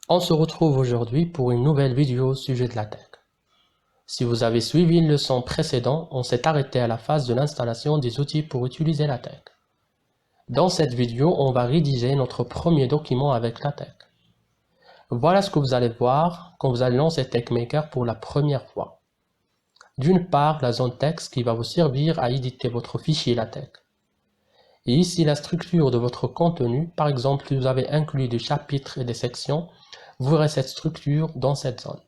On se retrouve aujourd'hui pour une nouvelle vidéo au sujet de la tech. Si vous avez suivi une leçon précédente, on s'est arrêté à la phase de l'installation des outils pour utiliser la tech. Dans cette vidéo, on va rédiger notre premier document avec la tech. Voilà ce que vous allez voir quand vous allez lancer TechMaker pour la première fois. D'une part, la zone texte qui va vous servir à éditer votre fichier LaTeX. Et ici, la structure de votre contenu. Par exemple, si vous avez inclus des chapitres et des sections, vous aurez cette structure dans cette zone.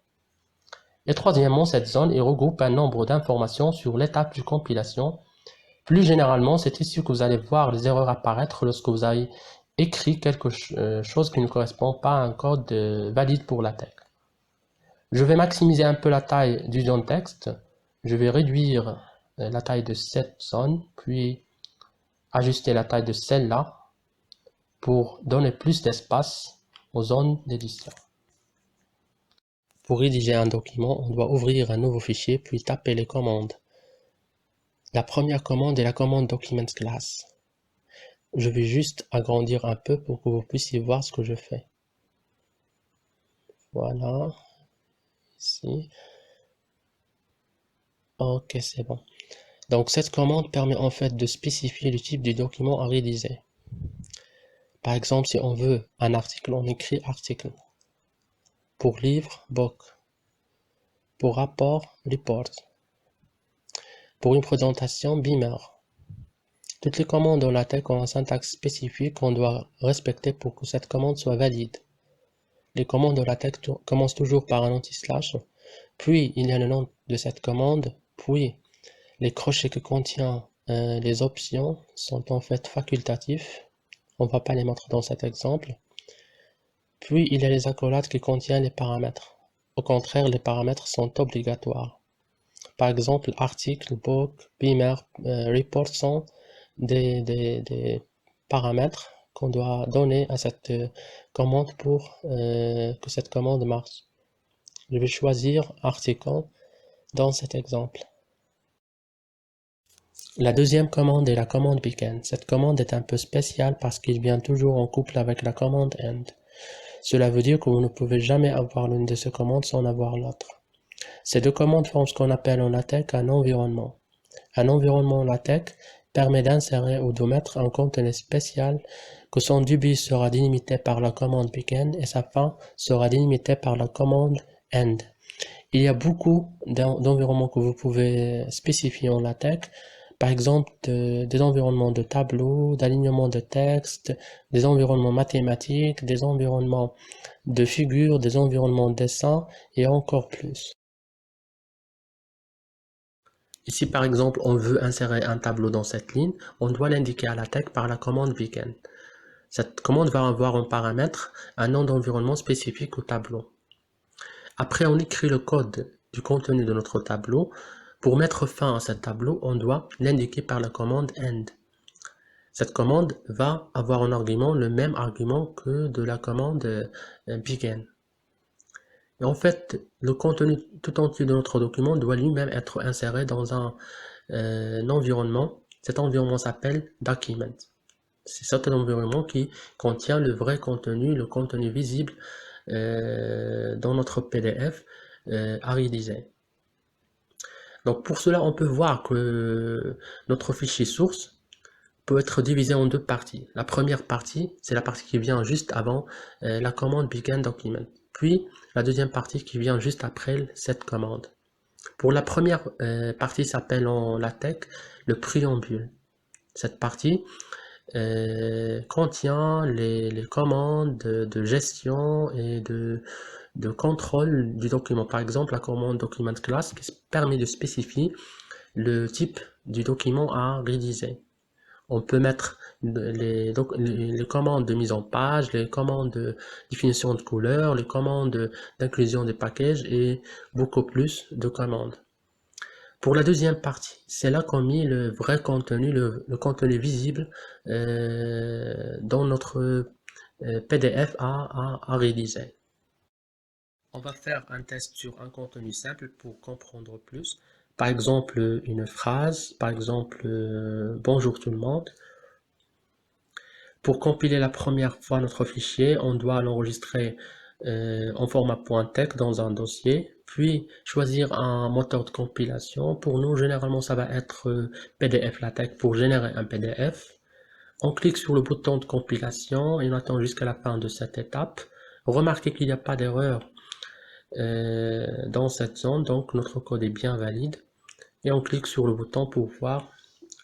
Et troisièmement, cette zone regroupe un nombre d'informations sur l'étape de compilation. Plus généralement, c'est ici que vous allez voir les erreurs apparaître lorsque vous avez écrit quelque chose qui ne correspond pas à un code valide pour la tech. Je vais maximiser un peu la taille du zone texte. Je vais réduire la taille de cette zone, puis ajuster la taille de celle-là pour donner plus d'espace aux zones d'édition. Pour rédiger un document, on doit ouvrir un nouveau fichier, puis taper les commandes. La première commande est la commande Document Class. Je vais juste agrandir un peu pour que vous puissiez voir ce que je fais. Voilà, ici. Ok, c'est bon. Donc cette commande permet en fait de spécifier le type du document à rédiger. Par exemple, si on veut un article, on écrit article. Pour livre, book. Pour rapport, report. Pour une présentation, beamer. Toutes les commandes dans la tech ont un syntaxe spécifique qu'on doit respecter pour que cette commande soit valide. Les commandes de la tech commencent toujours par un anti-slash, puis il y a le nom de cette commande, puis les crochets que contient les options sont en fait facultatifs, on ne va pas les mettre dans cet exemple, puis il y a les accolades qui contiennent les paramètres. Au contraire, les paramètres sont obligatoires. Par exemple, article, book, beamer, report sont des paramètres qu'on doit donner à cette commande pour que cette commande marche. Je vais choisir article dans cet exemple. La deuxième commande est la commande begin. Cette commande est un peu spéciale parce qu'il vient toujours en couple avec la commande end. Cela veut dire que vous ne pouvez jamais avoir l'une de ces commandes sans avoir l'autre. Ces deux commandes forment ce qu'on appelle en LaTeX un environnement. Un environnement LaTeX permet d'insérer ou de mettre un contenu spécial que son début sera délimité par la commande begin et sa fin sera délimitée par la commande end. Il y a beaucoup d'environnements que vous pouvez spécifier en LaTeX, par exemple des environnements de tableau, d'alignement de texte, des environnements mathématiques, des environnements de figures, des environnements de dessin et encore plus. Ici, par exemple, on veut insérer un tableau dans cette ligne, on doit l'indiquer à la tech par la commande begin. Cette commande va avoir un paramètre, un nom d'environnement spécifique au tableau. Après, on écrit le code du contenu de notre tableau. Pour mettre fin à ce tableau, on doit l'indiquer par la commande end. Cette commande va avoir en argument le même argument que de la commande begin. Et en fait, le contenu tout entier de notre document doit lui-même être inséré dans un environnement. Cet environnement s'appelle document. C'est cet environnement qui contient le vrai contenu, le contenu visible dans notre PDF à rédiger. Donc pour cela, on peut voir que notre fichier source peut être divisé en deux parties. La première partie, c'est la partie qui vient juste avant la commande begin document. Puis la deuxième partie qui vient juste après cette commande. Pour la première partie s'appelle en LaTeX le préambule. Cette partie contient les commandes de gestion et de contrôle du document. Par exemple, la commande document class qui permet de spécifier le type du document à rédiger. On peut mettre les commandes de mise en page, les commandes de définition de couleur, les commandes d'inclusion des packages et beaucoup plus de commandes. Pour la deuxième partie, c'est là qu'on met le vrai contenu, le contenu visible dans notre PDF à rédiger. On va faire un test sur un contenu simple pour comprendre plus. Par exemple, une phrase, par exemple, bonjour tout le monde. Pour compiler la première fois notre fichier, on doit l'enregistrer en format .tex dans un dossier, puis choisir un moteur de compilation. Pour nous, généralement, ça va être PDF LaTeX pour générer un PDF. On clique sur le bouton de compilation et on attend jusqu'à la fin de cette étape. Remarquez qu'il n'y a pas d'erreur dans cette zone, donc notre code est bien valide. Et on clique sur le bouton pour voir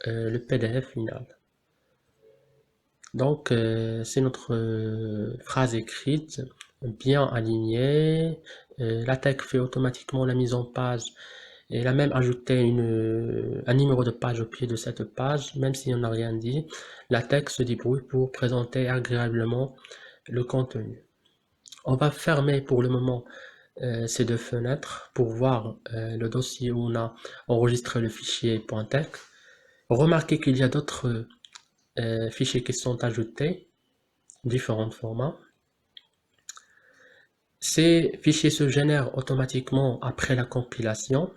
le PDF final. Donc c'est notre phrase écrite, bien alignée. LaTeX fait automatiquement la mise en page et il a même ajouté un numéro de page au pied de cette page, même si on n'a rien dit. LaTeX se débrouille pour présenter agréablement le contenu. On va fermer pour le moment ces deux fenêtres pour voir le dossier où on a enregistré le fichier .tex. Remarquez qu'il y a d'autres fichiers qui sont ajoutés, différents formats. Ces fichiers se génèrent automatiquement après la compilation.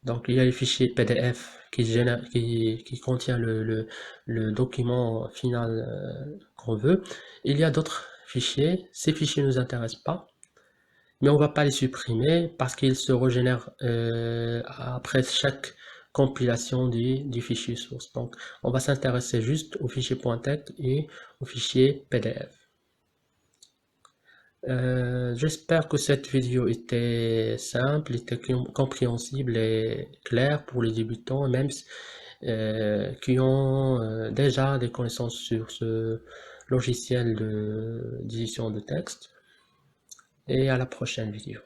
Donc il y a les fichiers PDF qui contient le document final qu'on veut. Il y a d'autres fichiers, ces fichiers ne nous intéressent pas, mais on ne va pas les supprimer parce qu'ils se régénèrent après chaque compilation du fichier source. Donc on va s'intéresser juste au fichier .tex et au fichier PDF. J'espère que cette vidéo était simple, était compréhensible et claire pour les débutants, même qui ont déjà des connaissances sur ce logiciel d'édition de texte. Et à la prochaine vidéo.